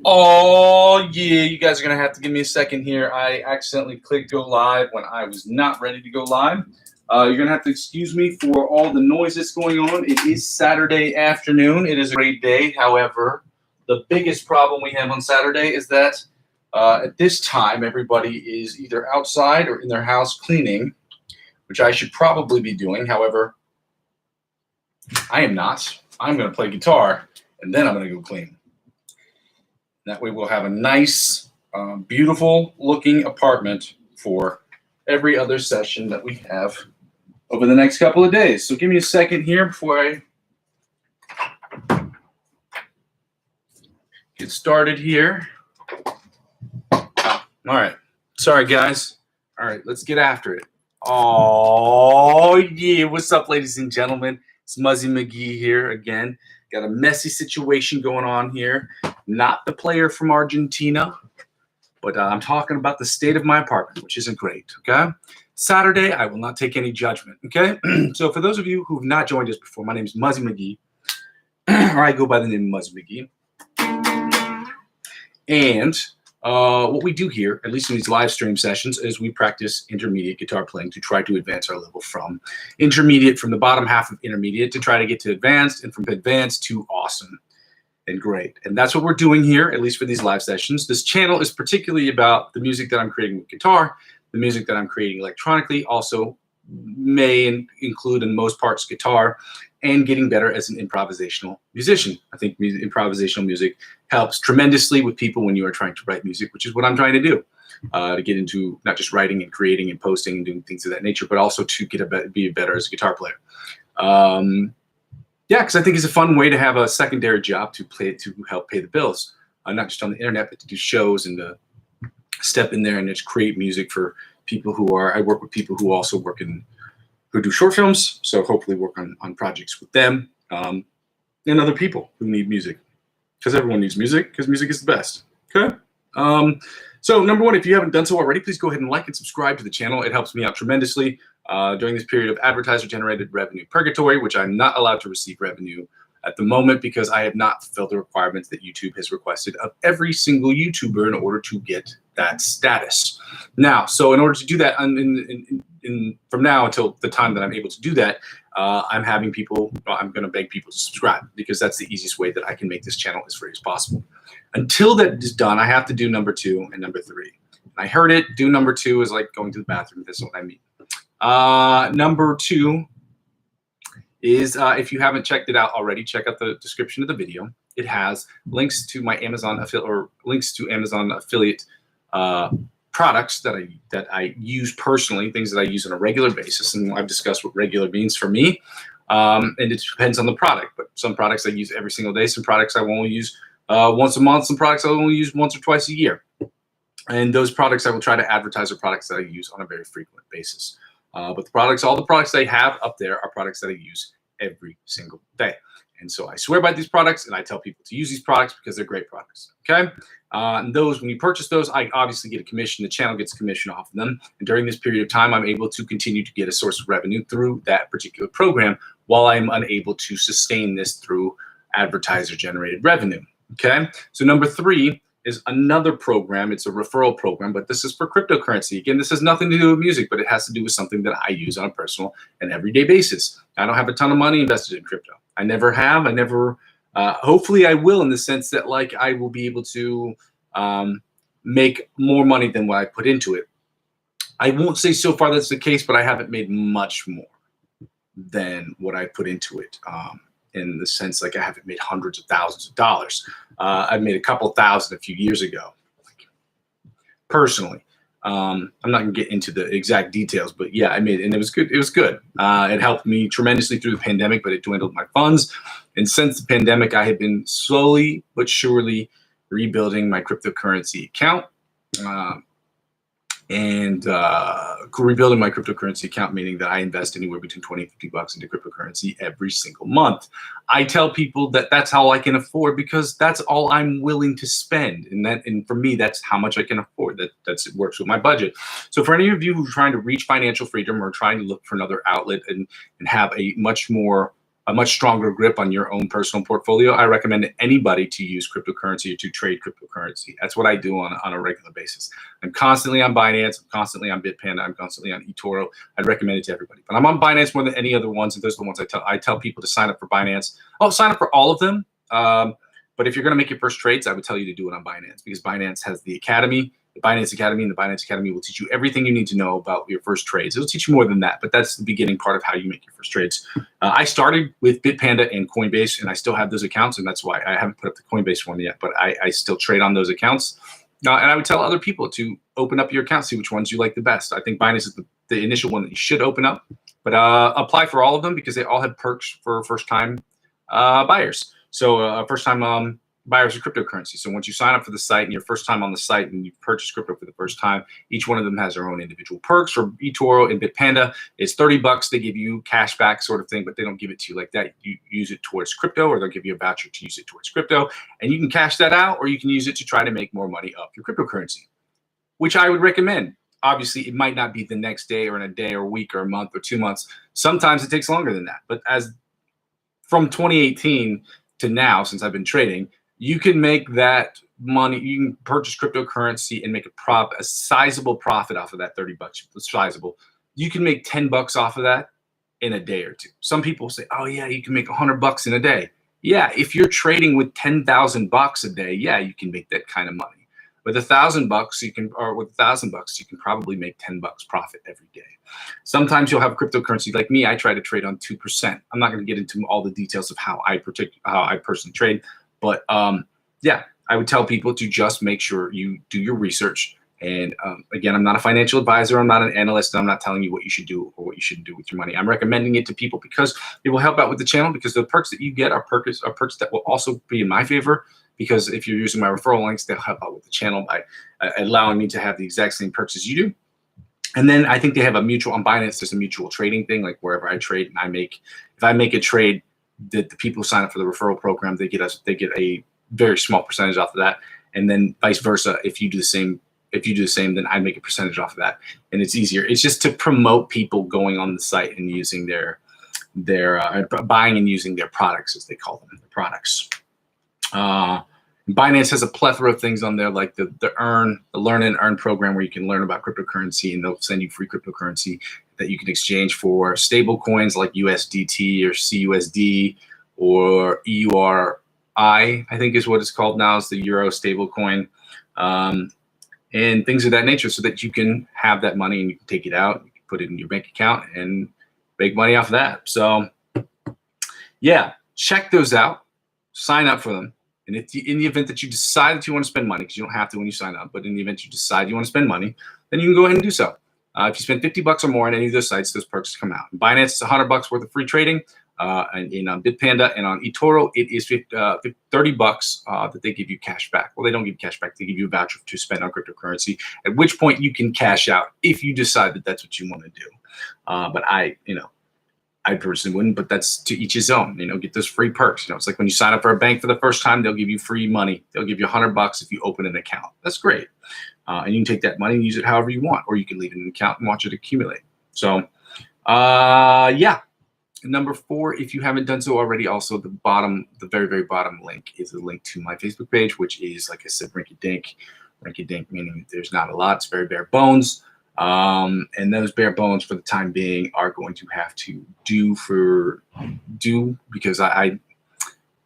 Oh, yeah, you guys are going to have to give me a second here. I accidentally clicked go live when I was not ready to go live. You're going to have to excuse me for all the noise that's going on. It is Saturday afternoon. It is a great day. However, the biggest problem we have on Saturday is that at this time, everybody is either outside or in their house cleaning, which I should probably be doing. However, I am not. I'm going to play guitar, and then I'm going to go clean. That way we'll have a nice, beautiful looking apartment for every other session that we have over the next couple of days. So give me a second here before I get started here. All right. Sorry, guys. All right, let's get after it. Oh, yeah. What's up, ladies and gentlemen? It's Muzzy McGee here again. Got a messy situation going on here. Not the player from Argentina, but I'm talking about the state of my apartment, which isn't great, okay? Saturday, I will not take any judgment, okay? So for those of you who have not joined us before, my name is Muzzy McGee, or I go by the name of Muzzy McGee. And what we do here, at least in these live stream sessions, is we practice intermediate guitar playing to try to advance our level from intermediate, from the bottom half of intermediate, to try to get to advanced, and from advanced to awesome and great. And that's what we're doing here, at least for these live sessions. This channel is particularly about the music that I'm creating with guitar, the music that I'm creating electronically, also may include in most parts guitar, and getting better as an improvisational musician. I think improvisational music helps tremendously with people when you are trying to write music, which is what I'm trying to do, to get into not just writing and creating and posting and doing things of that nature, but also to be better as a guitar player. Yeah, because I think it's a fun way to have a secondary job to help pay the bills, not just on the internet, but to do shows and to step in there and just create music for people who are. I work with people who also work who do short films, so hopefully work on projects with them and other people who need music, because everyone needs music, because music is the best. Okay. So number one, if you haven't done so already, please go ahead and like and subscribe to the channel. It helps me out tremendously during this period of advertiser-generated revenue purgatory, which I'm not allowed to receive revenue at the moment because I have not fulfilled the requirements that YouTube has requested of every single YouTuber in order to get that status. Now, so in order to do that, from now until the time that I'm able to do that, I'm going to beg people to subscribe, because that's the easiest way that I can make this channel as free as possible. Until that is done, I have to do number 2 and number 3. I heard it. Do number 2 is like going to the bathroom. That's what I mean. Number 2 is, if you haven't checked it out already, check out the description of the video. It has links to my Amazon affiliate products that I use personally, things that I use on a regular basis, and I've discussed what regular means for me. And it depends on the product, but some products I use every single day, some products I will only use once a month, some products I will only use once or twice a year. And those products I will try to advertise are products that I use on a very frequent basis. But all the products I have up there are products that I use every single day. And so I swear by these products, and I tell people to use these products because they're great products, okay? And those, when you purchase those, I obviously get a commission. The channel gets a commission off of them. And during this period of time, I'm able to continue to get a source of revenue through that particular program while I'm unable to sustain this through advertiser-generated revenue, okay? So number 3 is another program. It's a referral program, but this is for cryptocurrency. Again, this has nothing to do with music, but it has to do with something that I use on a personal and everyday basis. I don't have a ton of money invested in crypto. I never have. I never. Hopefully, I will, in the sense that like I will be able to make more money than what I put into it. I won't say so far that's the case, but I haven't made much more than what I put into it. In the sense, like, I haven't made hundreds of thousands of dollars. I made a couple thousand a few years ago, like, personally. I'm not gonna get into the exact details, but yeah, I made it, and it was good. It was good. It helped me tremendously through the pandemic, but it dwindled my funds. And since the pandemic, I have been slowly but surely rebuilding my cryptocurrency account. Rebuilding my cryptocurrency account, meaning that I invest anywhere between 20 and 50 bucks into cryptocurrency every single month. I tell people that that's all I can afford, because that's all I'm willing to spend. And for me, that's how much I can afford. It works with my budget. So for any of you who are trying to reach financial freedom or trying to look for another outlet and have a much more a much stronger grip on your own personal portfolio, I recommend anybody to use cryptocurrency or to trade cryptocurrency. That's what I do on a regular basis. I'm constantly on Binance. I'm constantly on Bitpanda. I'm constantly on eToro. I'd recommend it to everybody. But I'm on Binance more than any other ones, and those are the ones I tell people to sign up for Binance. Oh, sign up for all of them. But if you're going to make your first trades, I would tell you to do it on Binance, because Binance has the Academy, the Binance Academy, and the Binance Academy will teach you everything you need to know about your first trades. It'll teach you more than that, but that's the beginning part of how you make your first trades. I started with Bitpanda and Coinbase, and I still have those accounts, and that's why I haven't put up the Coinbase one yet, but I still trade on those accounts. And I would tell other people to open up your account, see which ones you like the best. I think Binance is the initial one that you should open up, but apply for all of them because they all have perks for first-time buyers. So first-time buyers of cryptocurrency. So once you sign up for the site and your first time on the site and you purchase crypto for the first time, each one of them has their own individual perks. For eToro and Bitpanda, it's $30. They give you cash back sort of thing, but they don't give it to you like that. You use it towards crypto, or they'll give you a voucher to use it towards crypto, and you can cash that out, or you can use it to try to make more money off your cryptocurrency, which I would recommend. Obviously, it might not be the next day or in a day or a week or a month or 2 months. Sometimes it takes longer than that. But as from 2018 to now, since I've been trading, you can make that money. You can purchase cryptocurrency and make a sizable profit off of that $30. Sizable. You can make $10 off of that in a day or two. Some people say, "Oh yeah, you can make $100 in a day." Yeah, if you're trading with $10,000 a day, yeah, you can make that kind of money. With $1,000, you can, or with $1,000, you can probably make $10 profit every day. Sometimes you'll have cryptocurrency like me. I try to trade on 2%. I'm not going to get into all the details of how I personally trade. But yeah, I would tell people to just make sure you do your research. And again, I'm not a financial advisor. I'm not an analyst. I'm not telling you what you should do or what you shouldn't do with your money. I'm recommending it to people because it will help out with the channel, because the perks that you get are perks that will also be in my favor, because if you're using my referral links, they'll help out with the channel by allowing me to have the exact same perks as you do. And then I think they have a mutual, on Binance, there's a mutual trading thing, like wherever I trade and if I make a trade, the people who sign up for the referral program, they get a very small percentage off of that, and then vice versa. If you do the same, then I make a percentage off of that, and it's easier. It's just to promote people going on the site and using their buying and using their products, as they call them, the products. Binance has a plethora of things on there, like the Learn and Earn program, where you can learn about cryptocurrency, and they'll send you free cryptocurrency that you can exchange for stable coins like USDT or CUSD or EURI, I think is what it's called now. It's the Euro stable coin, and things of that nature, so that you can have that money and you can take it out, you can put it in your bank account and make money off of that. So yeah, check those out, sign up for them. And if in the event that you decide that you want to spend money, because you don't have to when you sign up, but in the event you decide you want to spend money, then you can go ahead and do so. If you spend $50 or more on any of those sites, those perks come out. Binance is $100 worth of free trading, and on Bitpanda and on eToro, it is $30 that they give you cash back. Well, they don't give you cash back; they give you a voucher to spend on cryptocurrency. At which point you can cash out if you decide that that's what you want to do. But I personally wouldn't, but that's to each his own. Get those free perks. It's like when you sign up for a bank for the first time, they'll give you free money. They'll give you $100 if you open an account. That's great. And you can take that money and use it however you want, or you can leave it in an account and watch it accumulate. So, yeah. Number 4, if you haven't done so already, also the very, very bottom link is a link to my Facebook page, which is, like I said, rinky-dink. Rinky-dink meaning there's not a lot. It's very bare bones. And those bare bones for the time being are going to have to do because I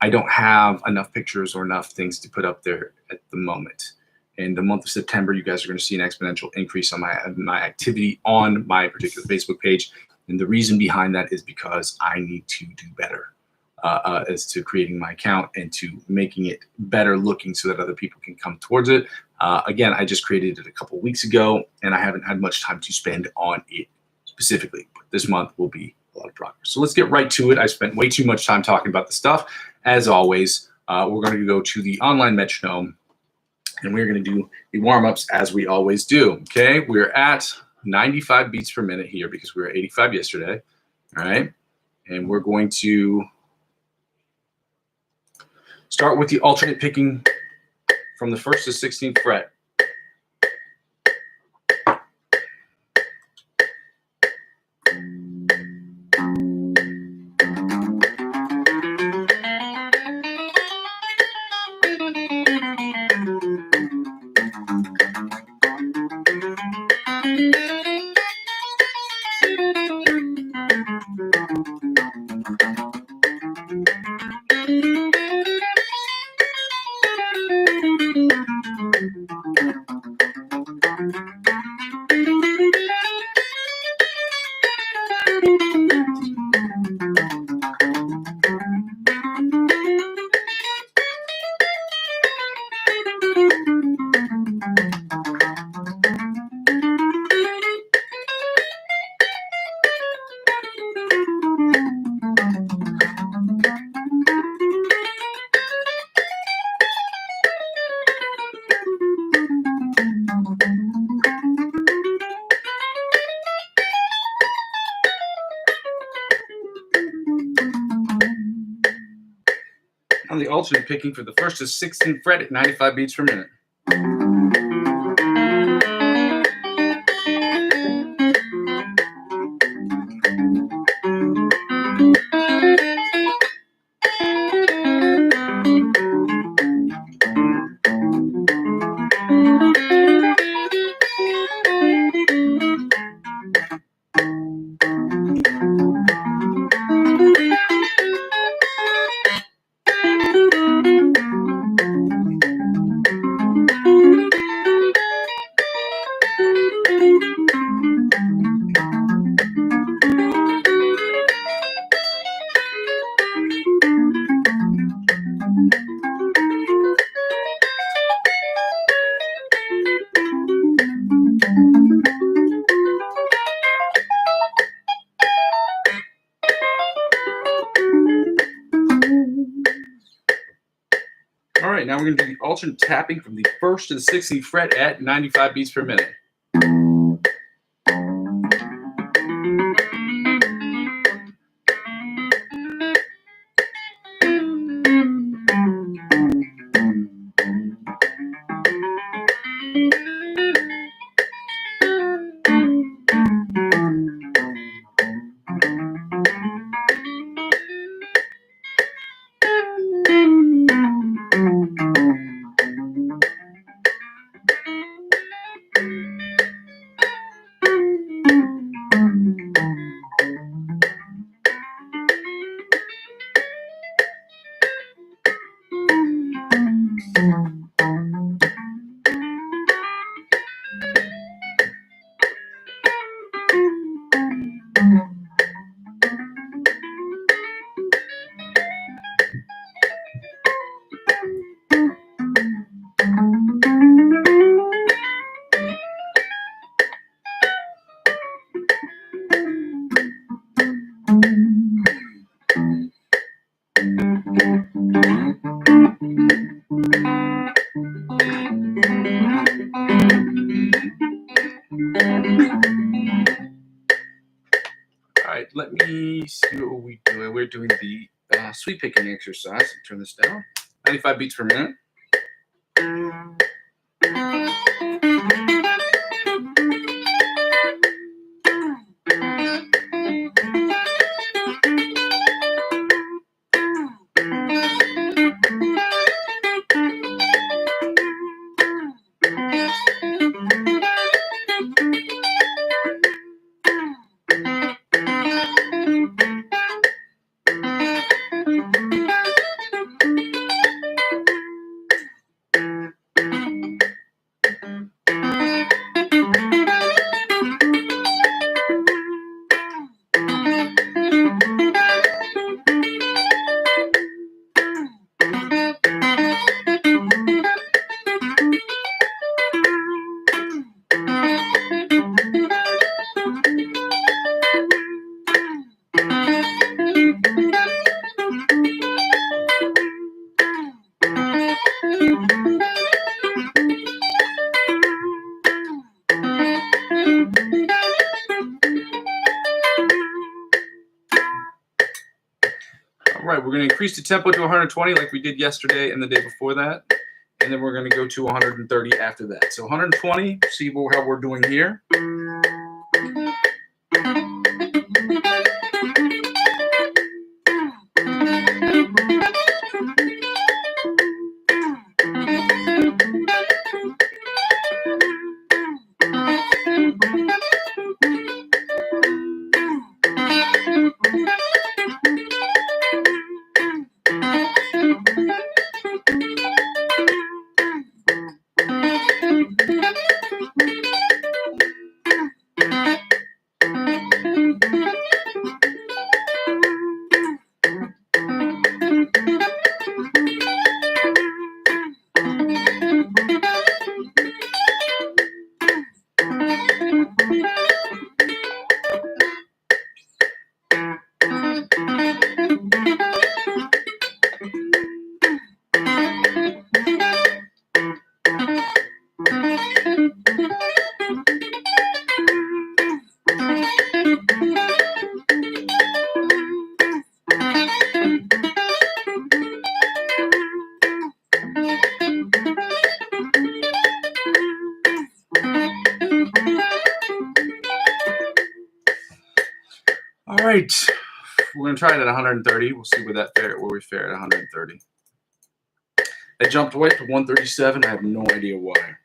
don't have enough pictures or enough things to put up there at the moment. In the month of September, you guys are going to see an exponential increase on my activity on my particular Facebook page. And the reason behind that is because I need to do better as to creating my account and to making it better looking so that other people can come towards it. Again, I just created it a couple weeks ago, and I haven't had much time to spend on it specifically. But this month will be a lot of progress. So let's get right to it. I spent way too much time talking about the stuff. As always, we're going to go to the online metronome, and we're going to do the warm-ups as we always do. Okay, we're at 95 beats per minute here because we were 85 yesterday. All right, and we're going to start with the alternate picking from the 1st to 16th fret. alternate picking for the 1st to 16th fret at 95 beats per minute. All right, now we're going to do the alternate tapping from the 1st to the 16th fret at 95 beats per minute. All right, let me see what we're doing. We're doing the sweep picking exercise. Turn this down. 95 beats per minute. All right, we're going to increase the tempo to 120 like we did yesterday and the day before that. And then we're going to go to 130 after that. So 120, see how we're doing here. right. We're going to try it at 130. We'll see where we fare at 130. I jumped away to 137. I have no idea why.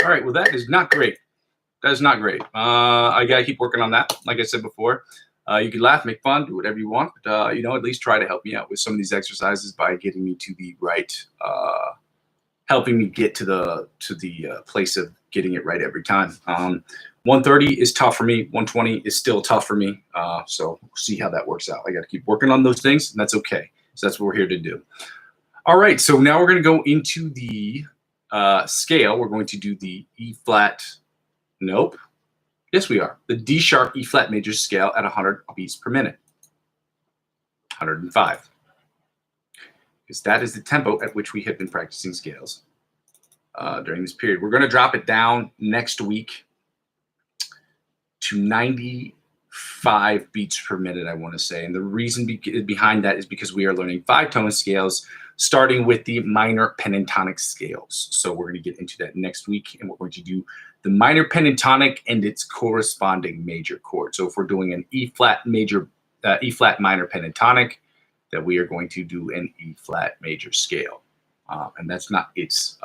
All right, well, that is not great. That is not great. I got to keep working on that. Like I said before, you can laugh, make fun, do whatever you want, but, at least try to help me out with some of these exercises by getting me to the right, helping me get to the place of getting it right every time. 130 is tough for me. 120 is still tough for me. So we'll see how that works out. I got to keep working on those things, and that's okay. So that's what we're here to do. All right, so now we're going to go into the scale. We're going to do the E flat. Nope. Yes, we are. The D sharp E flat major scale at 100 beats per minute. 105. Because that is the tempo at which we have been practicing scales during this period. We're going to drop it down next week to 95 beats per minute, I want to say. And the reason behind that is because we are learning 5-tone scales, starting with the minor pentatonic scales. So we're going to get into that next week, and we're going to do the minor pentatonic and its corresponding major chord. So if we're doing an E flat major, E flat minor pentatonic, that we are going to do an E flat major scale. And that's not its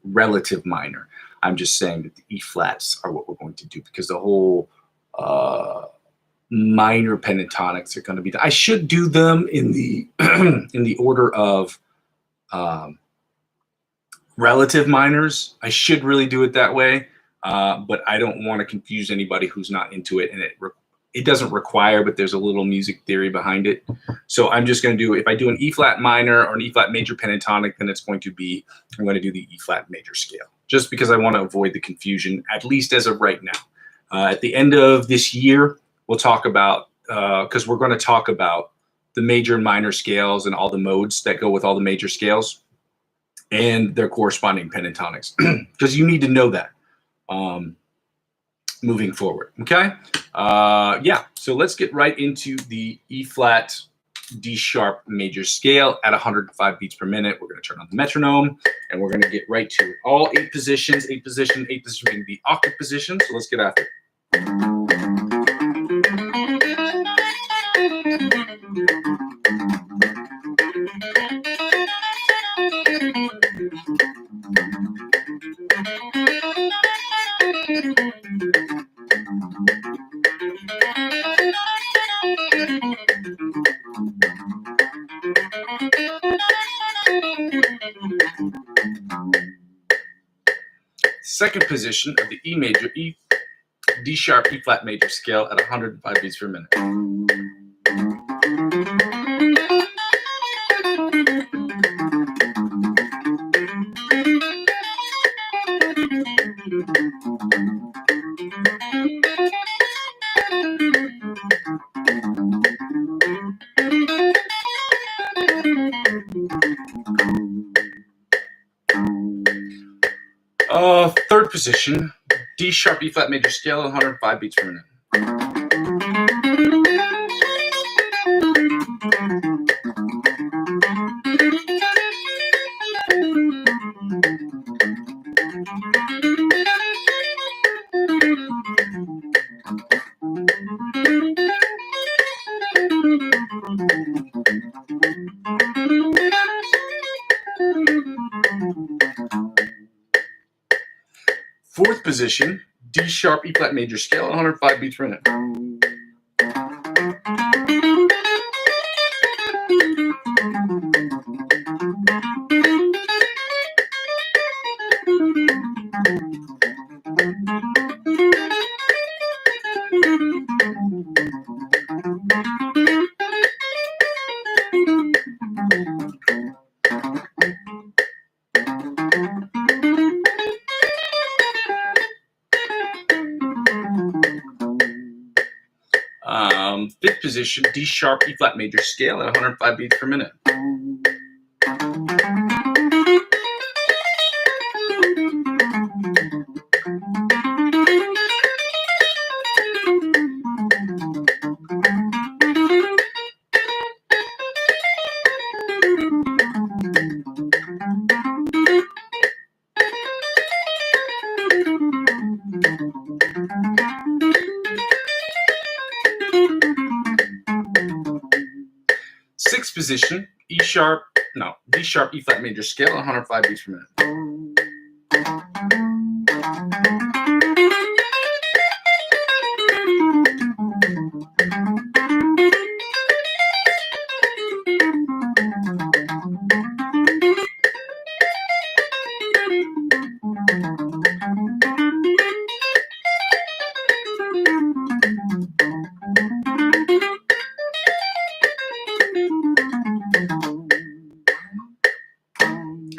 relative minor. I'm just saying that the E flats are what we're going to do, because the whole minor pentatonics are going to be. I should do them in the in the order of relative minors. I should really do it that way, but I don't want to confuse anybody who's not into it, and it doesn't require, but there's a little music theory behind it. So I'm just going to do, if I do an E flat minor or an E flat major pentatonic, then it's going to be, I'm going to do the E flat major scale, just because I want to avoid the confusion, at least as of right now. At the end of this year, we'll talk about, because we're going to talk about the major and minor scales and all the modes that go with all the major scales and their corresponding pentatonics, because you need to know that moving forward. Okay. Yeah. So let's get right into the E flat D sharp major scale at 105 beats per minute. We're going to turn on the metronome, and we're going to get right to it. All 8 positions, 8 position being the octave position. So let's get after it. Second position of the D sharp E flat major scale at 105 beats per minute. Third position, D sharp E flat major scale at 105 beats per minute. Fourth position, D sharp, E flat major scale at 105 beats per minute. Fifth position, D sharp, E flat major scale at 105 beats per minute. Sixth position, D sharp, E flat major scale at 105 beats per minute.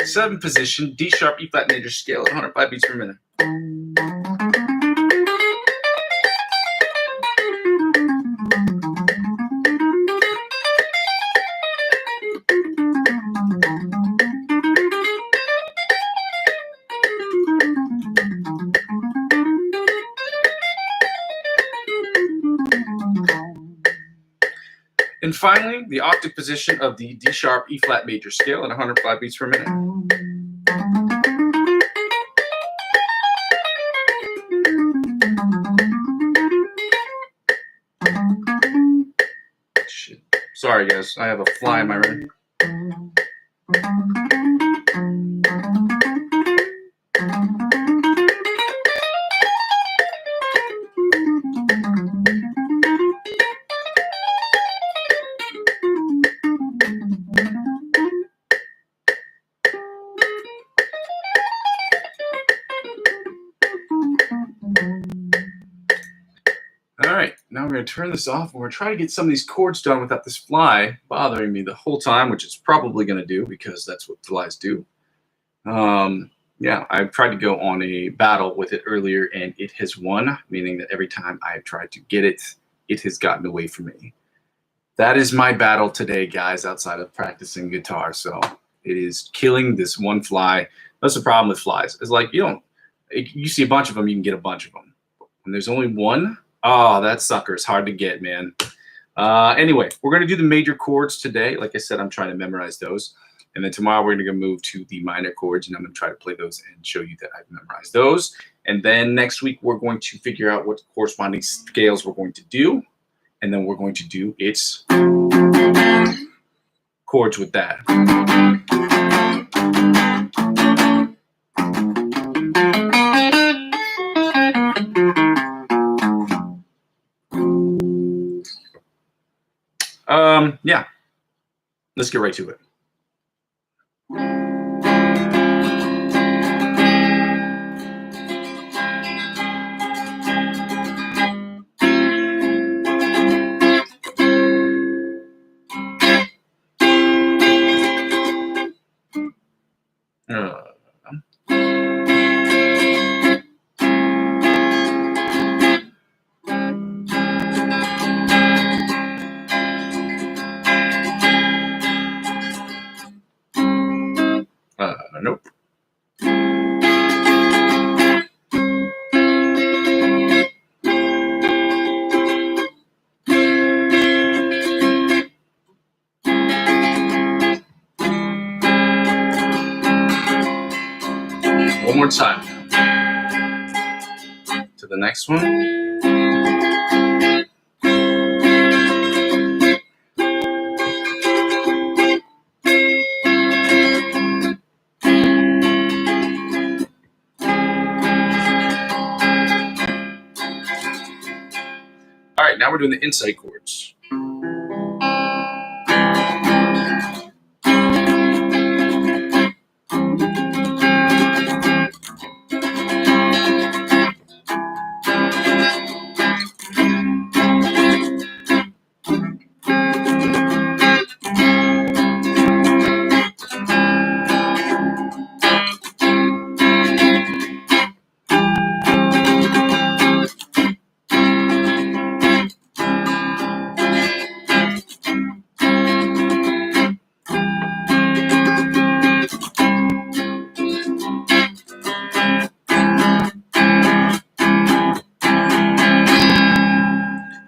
Seventh position, D sharp, E flat major scale at 105 beats per minute. And finally, the octave position of the D sharp, E flat major scale at 105 beats per minute. Shit. Sorry, guys. I have a fly in my room. All right, now we're going to turn this off. We're going to try to get some of these chords done without this fly bothering me the whole time, which it's probably going to do because that's what flies do. Yeah, I've tried to go on a battle with it earlier, and it has won, meaning that every time I've tried to get it, it has gotten away from me. That is my battle today, guys, outside of practicing guitar. So it is killing this one fly. That's the problem with flies. It's like you see a bunch of them, you can get a bunch of them. When there's only one, oh, that sucker is hard to get, man. Anyway, we're going to do the major chords today. Like I said, I'm trying to memorize those. And then tomorrow we're going to move to the minor chords, and I'm going to try to play those and show you that I've memorized those. And then next week we're going to figure out what corresponding scales we're going to do. And then we're going to do its chords with that. Yeah, let's get right to it. Nope. One more time. To the next one. we're doing the insight chords.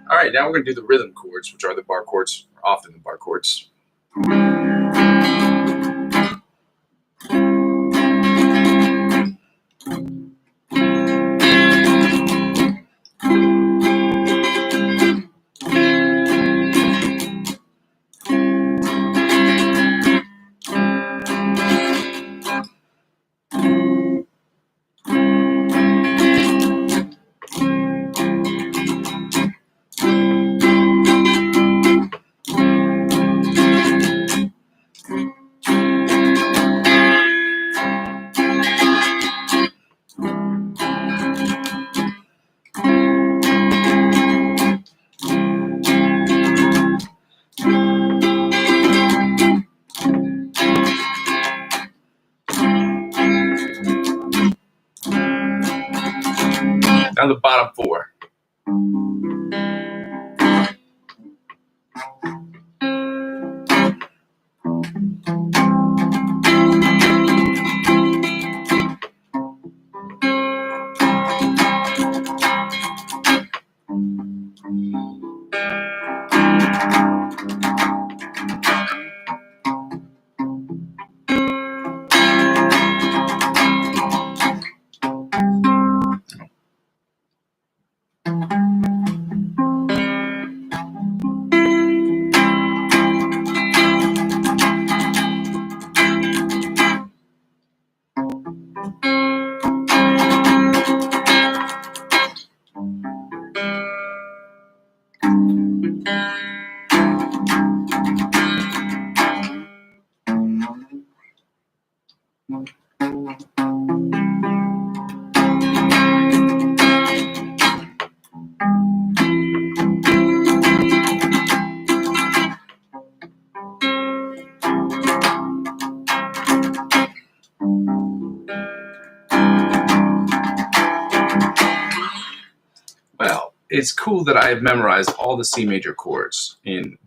All right, now we're going to do the rhythm chords, which are the bar chords, or often the bar chords. Now the bottom four. Well, it's cool that I have memorized all the C major chords in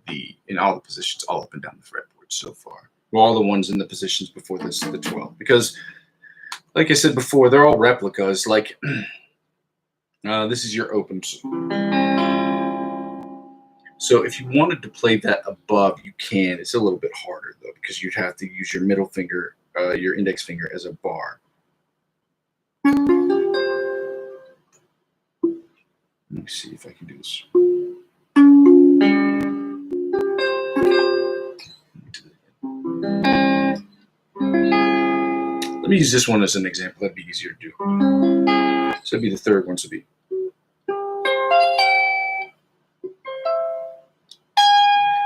all the positions, all up and down the fretboard so far. Well, all the ones in the positions before this, the 12, because, like I said before, they're all replicas. Like this is your open. So if you wanted to play that above, you can. It's a little bit harder though, because you'd have to use your middle finger, your index finger, as a bar. Let me see if I can do this. Let me use this one as an example. That'd be easier to do. So that'd be the third one. So it'd be.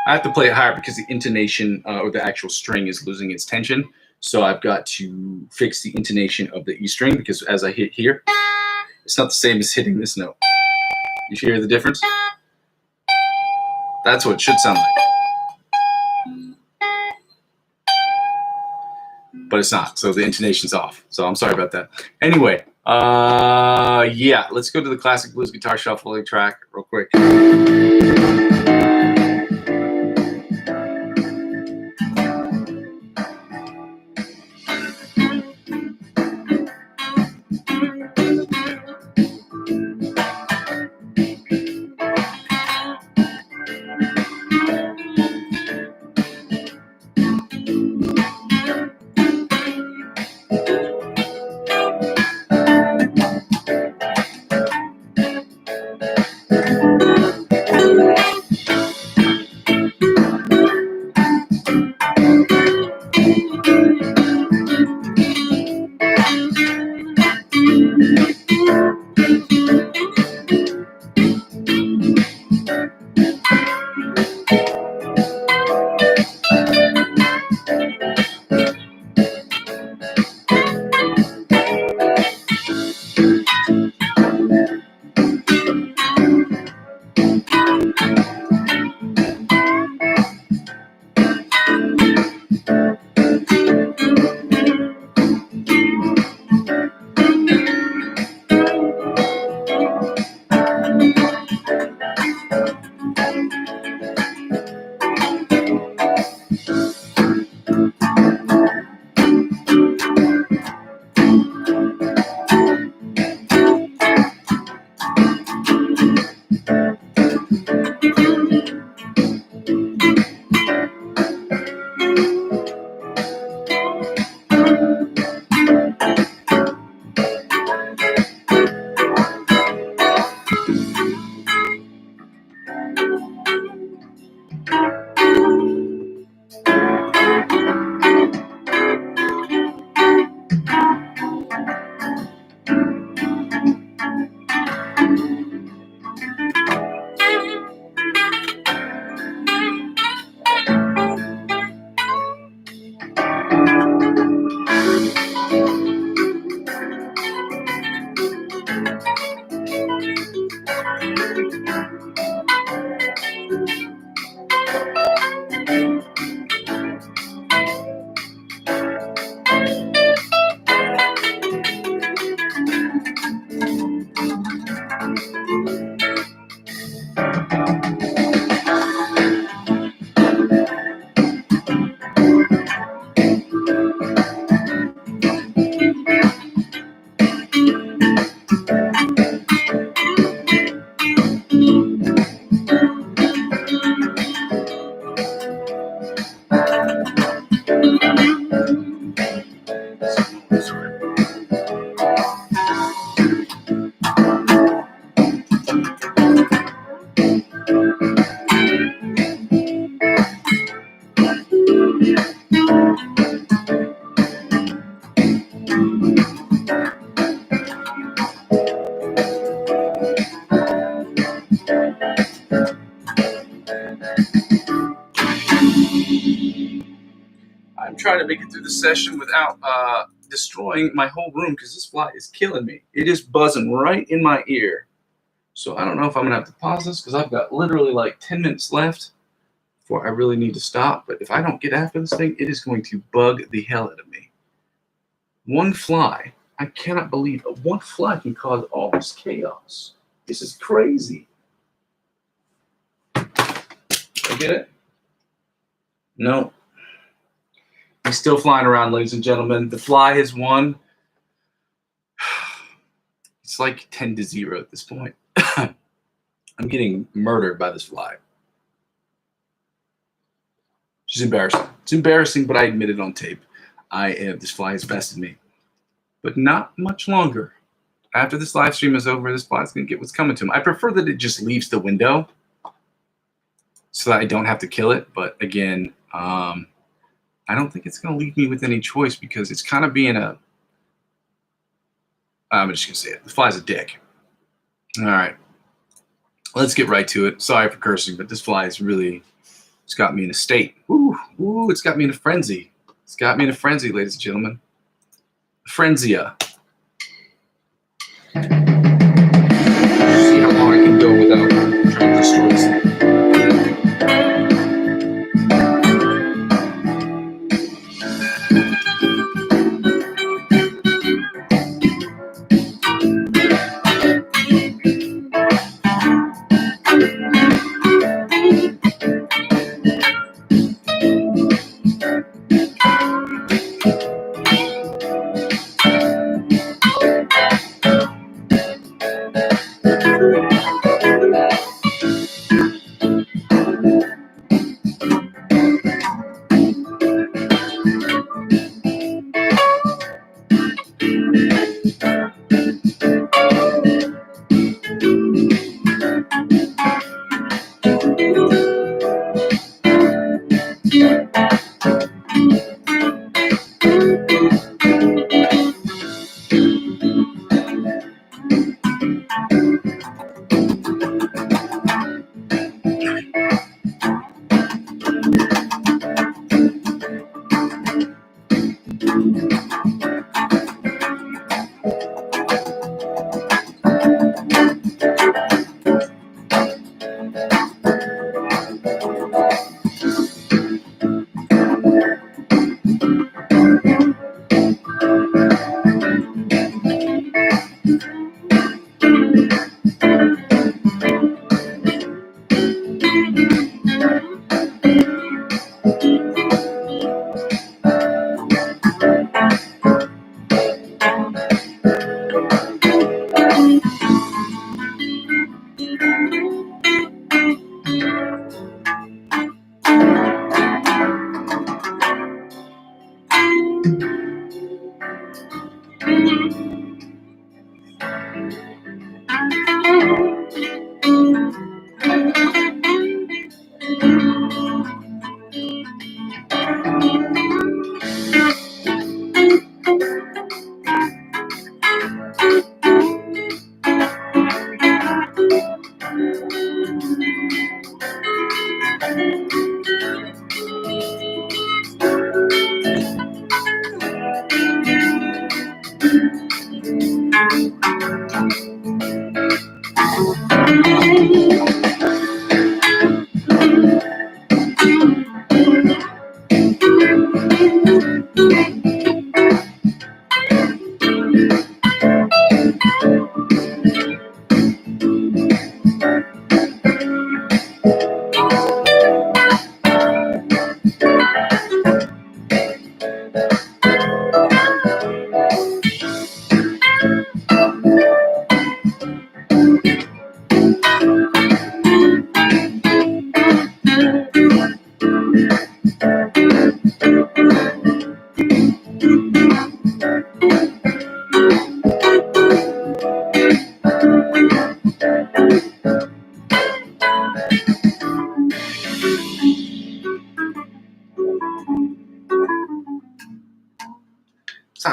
I have to play it higher because the intonation or the actual string is losing its tension. So I've got to fix the intonation of the E string, because as I hit here, it's not the same as hitting this note. You hear the difference? That's what it should sound like. But it's not, so the intonation's off. So I'm sorry about that. Anyway, yeah, let's go to the classic blues guitar shuffling track real quick. I'm trying to make it through the session without destroying my whole room because this fly is killing me. It is buzzing right in my ear. So I don't know if I'm going to have to pause this because I've got literally like 10 minutes left before I really need to stop. But if I don't get after this thing, it is going to bug the hell out of me. One fly, I cannot believe one fly can cause all this chaos. This is crazy. I get it? No. He's still flying around, ladies and gentlemen. The fly has won. It's like 10-0 at this point. I'm getting murdered by this fly. It's embarrassing. It's embarrassing, but I admit it on tape. This fly has bested me. But not much longer. After this live stream is over, this fly's going to get what's coming to him. I prefer that it just leaves the window so that I don't have to kill it. But again, I don't think it's going to leave me with any choice because it's kind of being I'm just going to say it. The fly's a dick. All right. Let's get right to it. Sorry for cursing, but this fly is really, it's got me in a state. Ooh, it's got me in a frenzy. It's got me in a frenzy, ladies and gentlemen. Frenzia. See how long I can go without trying to destroy this thing.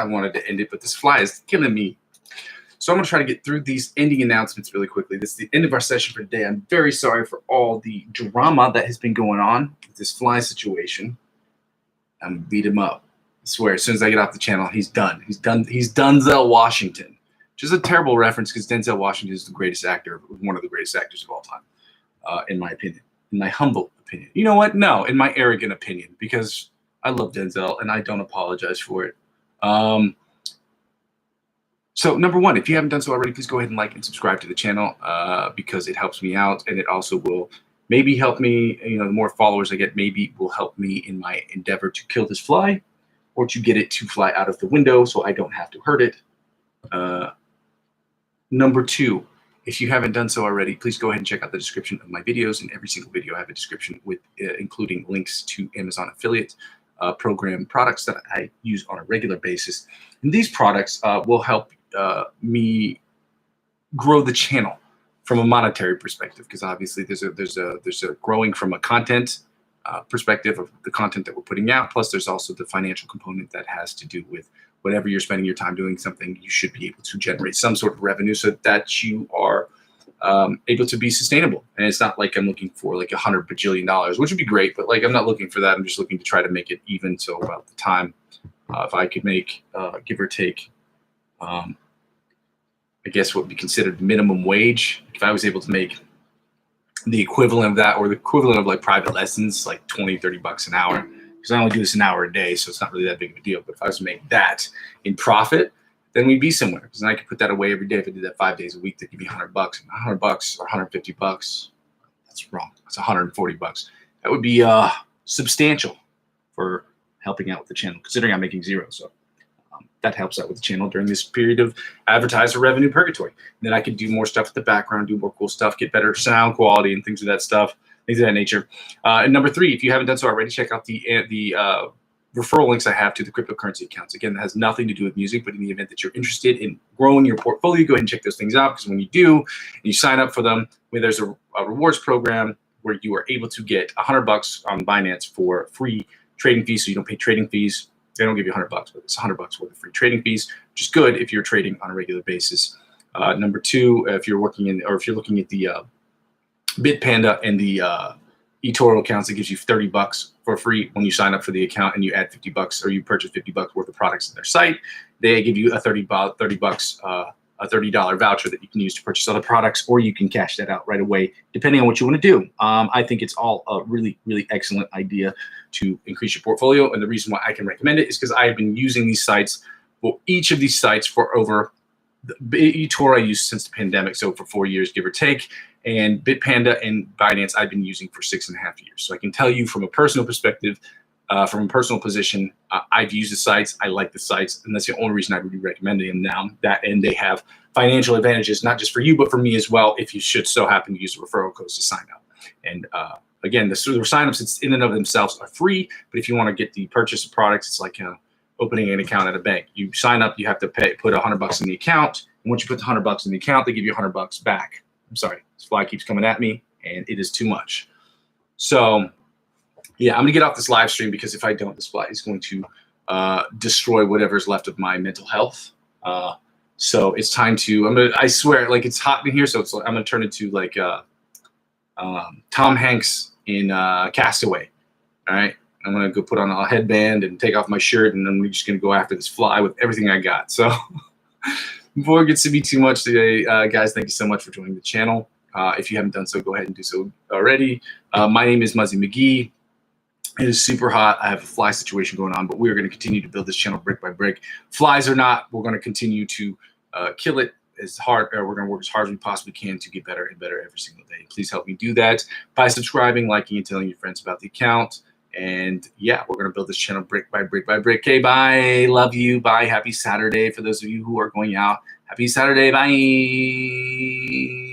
wanted to end it, but this fly is killing me. So I'm going to try to get through these ending announcements really quickly. This is the end of our session for today. I'm very sorry for all the drama that has been going on with this fly situation. I'm going to beat him up. I swear, as soon as I get off the channel, he's done. He's Denzel Washington, which is a terrible reference because Denzel Washington is the greatest actor, one of the greatest actors of all time, in my opinion, in my humble opinion. You know what? No, in my arrogant opinion, because I love Denzel and I don't apologize for it. So number one, if you haven't done so already, please go ahead and like and subscribe to the channel because it helps me out, and it also will maybe help me, the more followers I get, maybe will help me in my endeavor to kill this fly or to get it to fly out of the window so I don't have to hurt it. Number two, if you haven't done so already, please go ahead and check out the description of my videos. In every single video, I have a description with including links to Amazon affiliate program products that I use on a regular basis. And these products will help me grow the channel from a monetary perspective, because obviously there's a growing from a content perspective of the content that we're putting out. Plus, there's also the financial component that has to do with whatever you're spending your time doing something, you should be able to generate some sort of revenue so that you are able to be sustainable. And it's not like I'm looking for like $100 bajillion, which would be great, but like I'm not looking for that. I'm just looking to try to make it even. So about the time, if I could make, give or take, I guess what would be considered minimum wage, if I was able to make the equivalent of that, or the equivalent of like private lessons, like 20, 30 bucks an hour, because I only do this an hour a day, so it's not really that big of a deal. But if I was to make that in profit, then we'd be somewhere, because then I could put that away every day. If I did that 5 days a week, that'd give me $100. And $100 or $150, that's wrong. That's $140. That would be substantial for helping out with the channel, considering I'm making zero. So that helps out with the channel during this period of advertiser revenue purgatory. And then I could do more stuff in the background, do more cool stuff, get better sound quality and things of that stuff, things of that nature. And number three, if you haven't done so already, check out the referral links I have to the cryptocurrency accounts. Again, that has nothing to do with music, but in the event that you're interested in growing your portfolio, go ahead and check those things out, because when you do, and you sign up for them, there's a rewards program where you are able to get $100 on Binance for free trading fees, so you don't pay trading fees. They don't give you $100, but it's $100 worth of free trading fees, which is good if you're trading on a regular basis. Number two, if you're working in, or if you're looking at the Bitpanda and the eToro accounts, it gives you $30 for free when you sign up for the account and you add $50 or you purchase $50 worth of products in their site. They give you a $30 voucher that you can use to purchase other products, or you can cash that out right away, depending on what you want to do. I think it's all a really, really excellent idea to increase your portfolio. And the reason why I can recommend it is because I have been using these sites, well, each of these sites for over, eToro I used since the pandemic, so for 4 years, give or take. And Bitpanda and Binance I've been using for 6.5 years. So I can tell you from a personal perspective, from a personal position, I've used the sites. I like the sites, and that's the only reason I would be recommending them now. And they have financial advantages, not just for you, but for me as well, if you should so happen to use the referral codes to sign up. And again, the signups in and of themselves are free, but if you want to get the purchase of products, it's like opening an account at a bank. You sign up, you have to put $100 in the account, and once you put the $100 in the account, they give you $100 back. I'm sorry, this fly keeps coming at me, and it is too much. So yeah, I'm gonna get off this live stream, because if I don't, this fly is going to destroy whatever's left of my mental health. So it's time to, I swear, like, it's hot in here, so it's like, I'm gonna turn into like Tom Hanks in Castaway. All right, I'm gonna go put on a headband and take off my shirt, and then we're just gonna go after this fly with everything I got. So before it gets to be too much today, guys, thank you so much for joining the channel. If you haven't done so, go ahead and do so already. My name is Muzzy McGee. It is super hot. I have a fly situation going on, but we're going to continue to build this channel brick by brick. Flies or not, we're going to continue to kill it as hard, or we're going to work as hard as we possibly can to get better and better every single day. Please help me do that by subscribing, liking, and telling your friends about the account. And yeah, we're going to build this channel brick by brick by brick. Okay, bye. Love you. Bye. Happy Saturday for those of you who are going out. Happy Saturday. Bye.